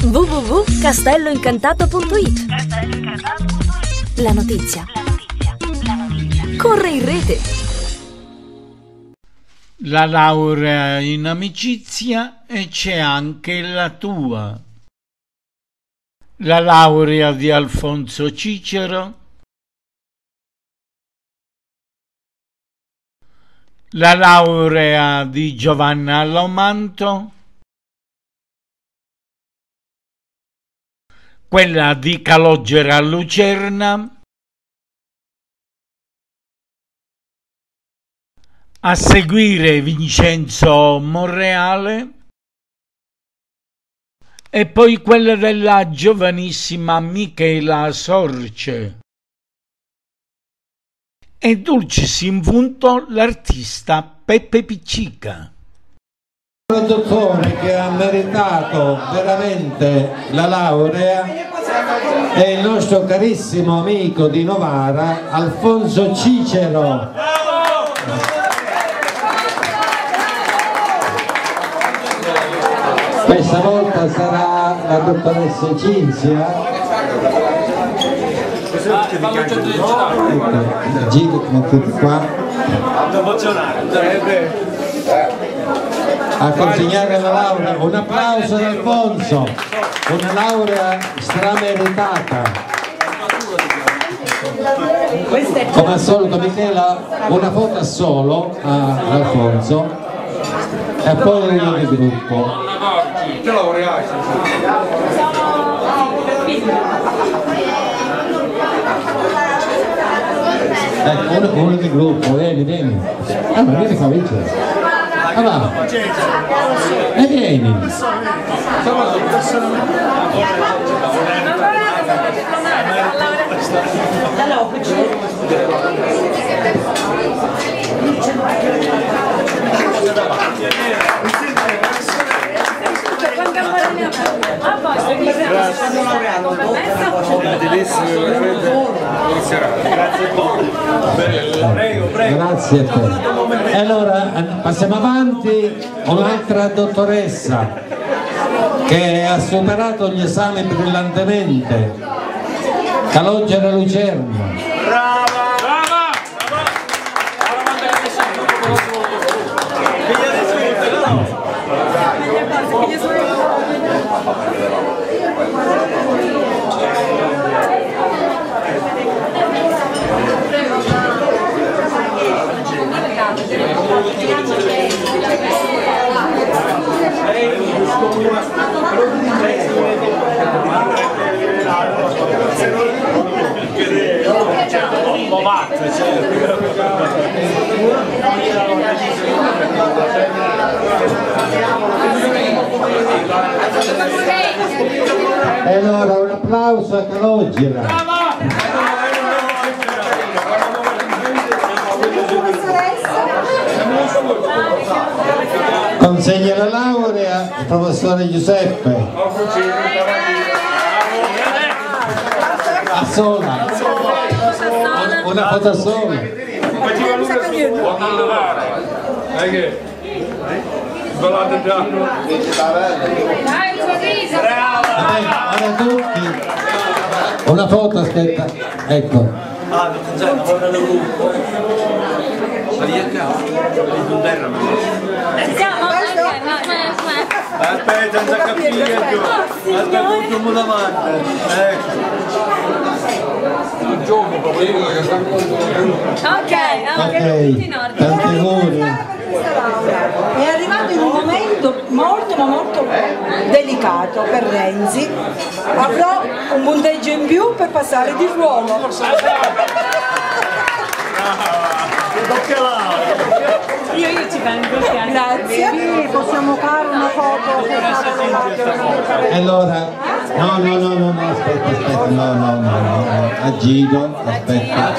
www.castelloincantato.it. La notizia corre in rete. La laurea in amicizia e c'è anche la tua. La laurea di Alfonso Cicero. La laurea di Giovanna Lomanto. Quella di Calogero Lucerna. A seguire Vincenzo Monreale. E poi quella della giovanissima Michela Sorce. E dulcis in punto l'artista Peppe Piccica. Un dottore che ha meritato veramente la laurea è il nostro carissimo amico di Novara, Alfonso Cicero. Questa volta sarà la dottoressa Cinzia. Giro, mettete qua. A consegnare la laurea. Un applauso ad Alfonso, una laurea strameritata. Come al solito Michela, una foto a solo a Alfonso e poi uno di gruppo. Ecco, uno di gruppo, vieni. Ah, ma vieni qua, vincere. Ah, va. E vieni. Grazie a te. E allora passiamo avanti. Un'altra dottoressa che ha superato gli esami brillantemente, Calogero Lucerna. E allora un applauso a Calogero. Consegna la laurea il professore Giuseppe. A sola. Una foto a sola. Ora tutti. Una foto, aspetta. Ecco. Aspetta, non si capisce più. Aspetta, un davanti. Ok, tanti auguri. È arrivato in un momento molto delicato per Renzi. Avrò un punteggio in più per passare di ruolo. Io ci vengo. Grazie. Sì, possiamo fare una foto. E allora, no, aspetta, no, a giro, aspetta.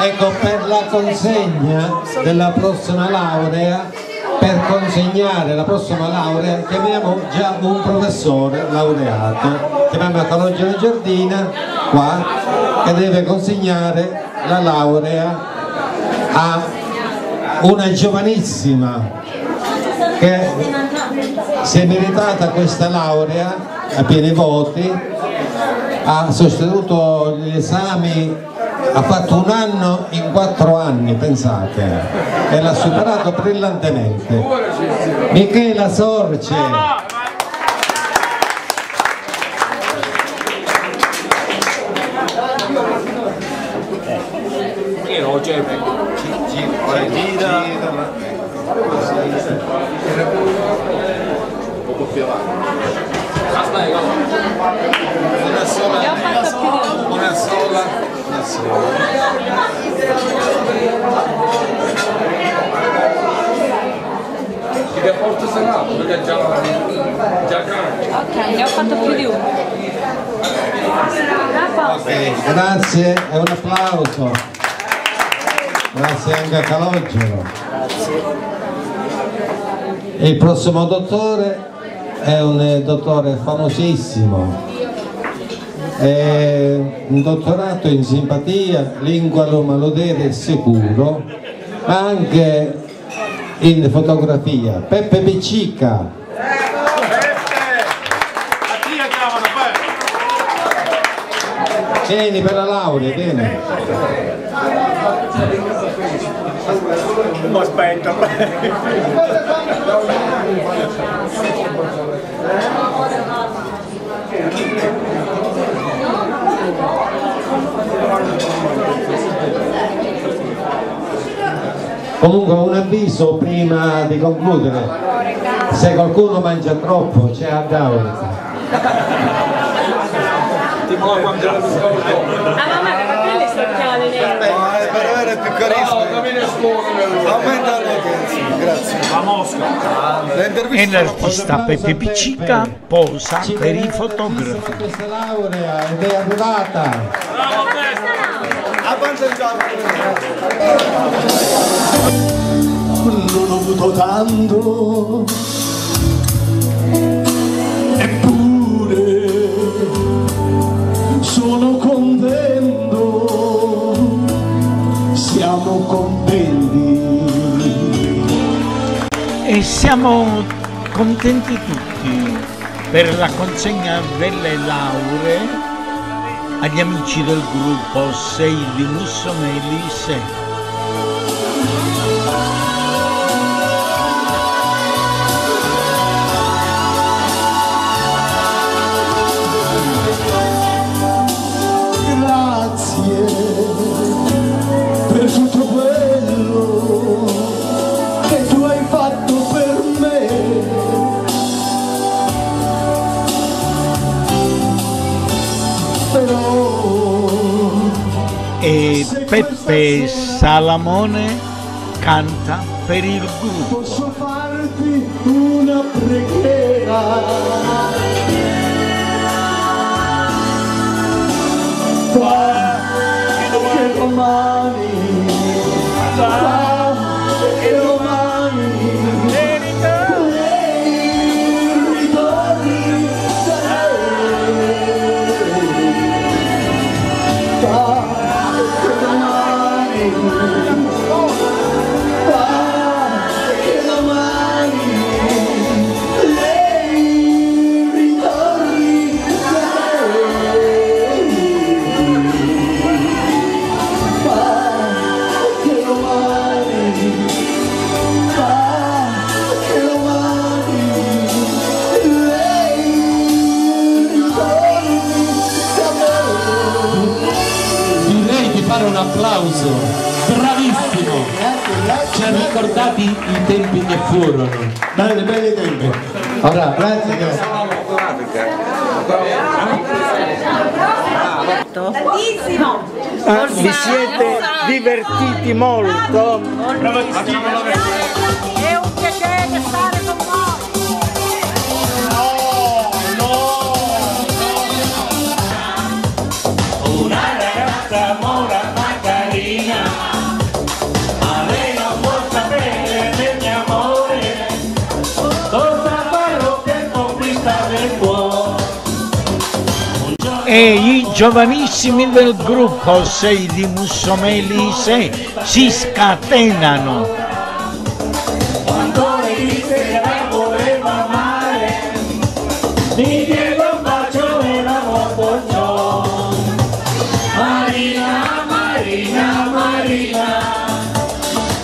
Ecco, per la consegna della prossima laurea, per consegnare la prossima laurea, chiamiamo già un professore laureato, chiamiamo Calogero Giardina, qua, che deve consegnare la laurea a una giovanissima che si è meritata questa laurea a pieni voti, ha sostenuto gli esami, ha fatto 1 anno in 4 anni, pensate, e l'ha superato brillantemente. Michela Sorce. Una sola. Che porto salato, perché già Ok, ne ho fatto più di uno. Grazie e un applauso. Grazie anche a Calogero. Il prossimo dottore è un dottore famosissimo, è un dottorato in simpatia, lingualo, malodere e sicuro, ma anche in fotografia. Peppe Piccica. Vieni per la laurea, vieni. Non aspetta. Comunque un avviso prima di concludere: se qualcuno mangia troppo c'è a tavola. Ah mamma, per quelle stocchiate nere. per avere più carisma. Aumenta l'audience, grazie. La mosca. E l'artista Peppe Piccica posa per i fotografi. Questa laurea ed è arrivata. Bravo Peppe. Non ho avuto tanto, eppure sono contento, siamo contenti. E siamo contenti tutti per la consegna delle lauree agli amici del gruppo 6 di Mussomeli 6. Grazie per tutto quello che tu hai fatto per me. E Peppe Salamone canta per il gruppo. Posso farti una preghiera? Che domani, che domani lei ritorni da che domani lei ritorni da Un applauso, bravissimo, ci ha ricordati i tempi che furono. Belli tempi. Ora, grazie. Tantissimo! Vi siete divertiti molto? È un piacere stare con voi! Una ragazza mora ma carina, ma lei non può sapere del mio amore, cosa farò per conquistare il cuore. E i giovanissimi del gruppo 6 di Mussomeli 6 si scatenano. Quando lei disse che la voleva amare, mi diede un bacio e l'amor portò. Marina, Marina, Marina,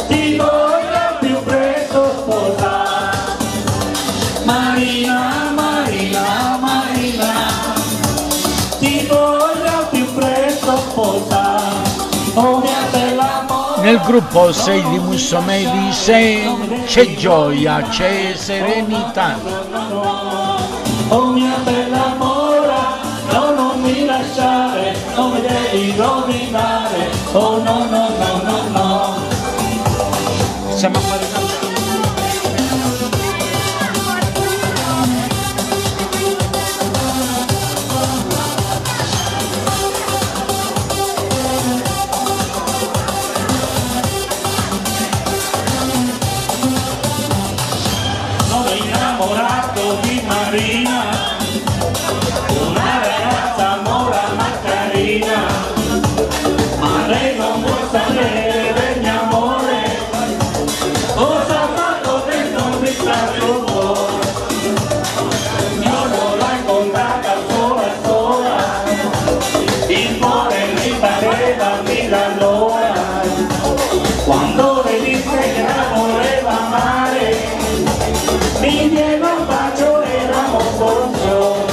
ti voglio più presto sposare. Marina, Marina, Marina, ti voglio più presto sposare. Oh mia bella amore. Nel gruppo 6 di Mussomeli c'è gioia, c'è serenità. Oh mia bella mora, no, non mi lasciare, non mi devi rovinare. Oh no, no, no, no, no. Siamo a fare una... Sono innamorato di Marina, una ragazza mora ma carina, ma lei non vuol sapere del mio amore, cosa ha fatto dentro un ritratto cuore. Io non l'ho incontrata sola sola, il cuore mi pareva mille all'ora, quando le disse che la voleva amare, mi diede un bacio e l'amor portò.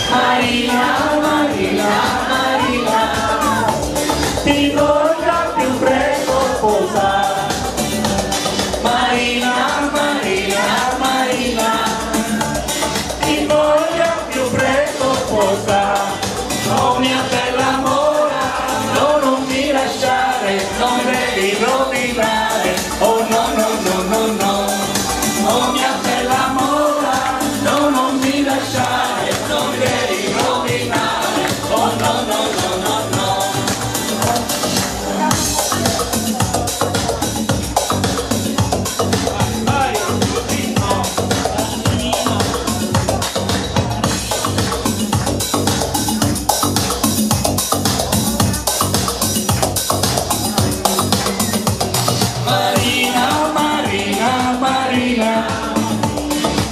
Marina, Marina, Marina, ti voglio più presto sposare. Marina, Marina, Marina, ti voglio più presto sposare. Oh mia bella mora, no, non mi lasciare, non devi rovinare. Oh no, no, no, no, no. Oh mia bella mora, no, non mi lasciare, non devi rovinare. Oh no, no, no, no, no. Marina, Marina, Marina,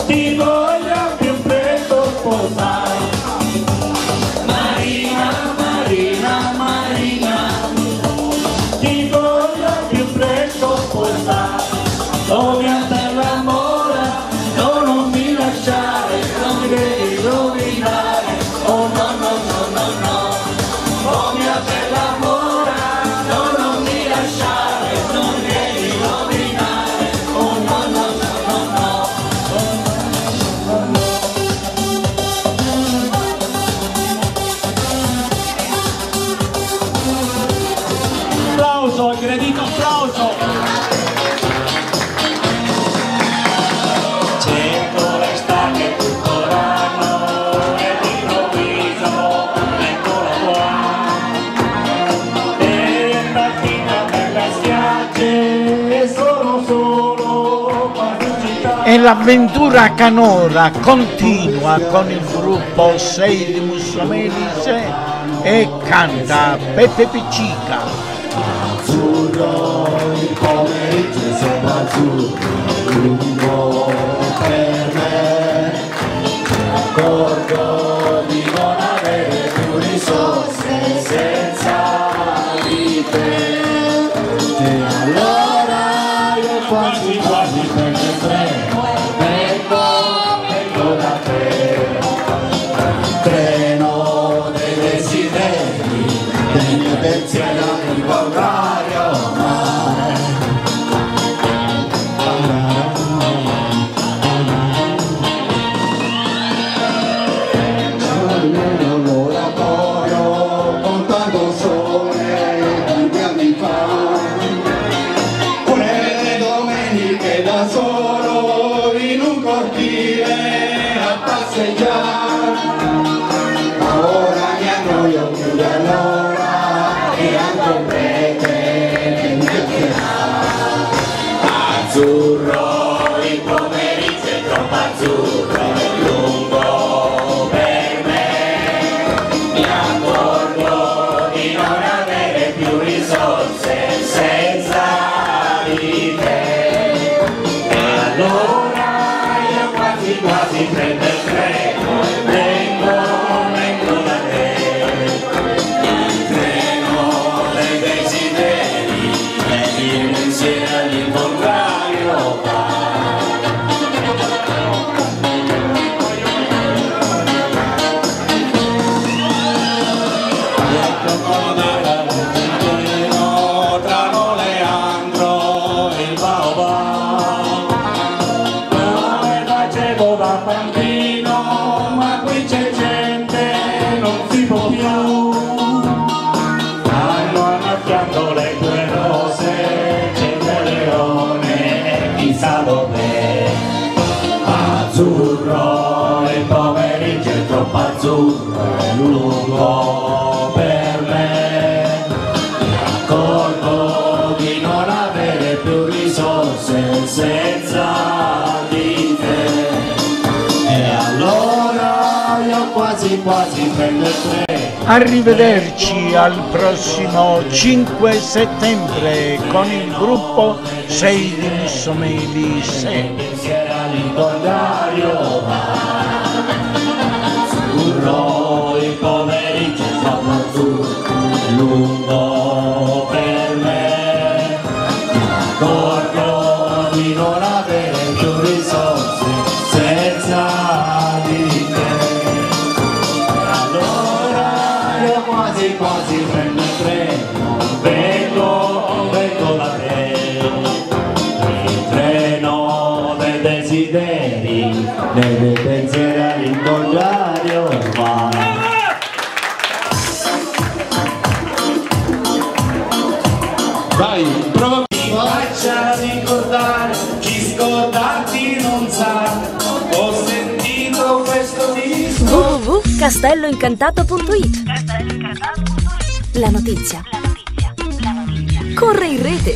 ti voglio più presto sposare. Marina, Marina, Marina, ti voglio più presto sposare. Oh mia bella mora, no, non mi lasciare, non mi devi rovinare. Oh no, no, no, no, no. Oh mia bella mora, no, non mi lasciare, non mi devi rovinare. Oh no, no, no, no, no. Applauso, aggredito applauso. Cerco l'estate tutto l'anno e all'improvviso eccolo qua. E mattina per le spiagge sono solo quasi in città. E l'avventura canora continua con il gruppo 6 di Mussomeli e canta Peppe Piccica. Azzurro, il pomeriggio è sempre azzurro, lungo per me. Mi accorgo di non avere più risorse senza di te. E allora io quasi quasi prendo il treno, vengo da te. Treno dei desideri, dei miei pensieri arriva un orario mare. Almeno un oratorio con tanto sole di 2 anni fa. Quelle domeniche da solo in un cortile a passeggiare. Ma ora mi annoio più di allora e anche un prete che mi chiacchierà. Azzurro, il pomeriggio è troppo azzurro, è lungo per me. Mi accorgo di non avere più risorse senza di te. E allora io quasi quasi prendo il treno. azzurro è lungo per me. Mi accorgo di non avere più risorse senza di te. E allora io quasi prendo il treno. Arrivederci al prossimo 5 settembre con il gruppo 6 di Mussomeli 6. Azzurro il pomeriggio è troppo azzurro, è lungo per me. Mi accorgo di non avere più risorse senza di te. Quasi prendo il treno, vengo da te. Il treno dei desideri, dei pensieri all'incontrario va. Vai, prova. Mi faccia ricordare, chi scordarti non sa. Ho sentito questo disco. www.castelloincantato.it. La notizia corre in rete.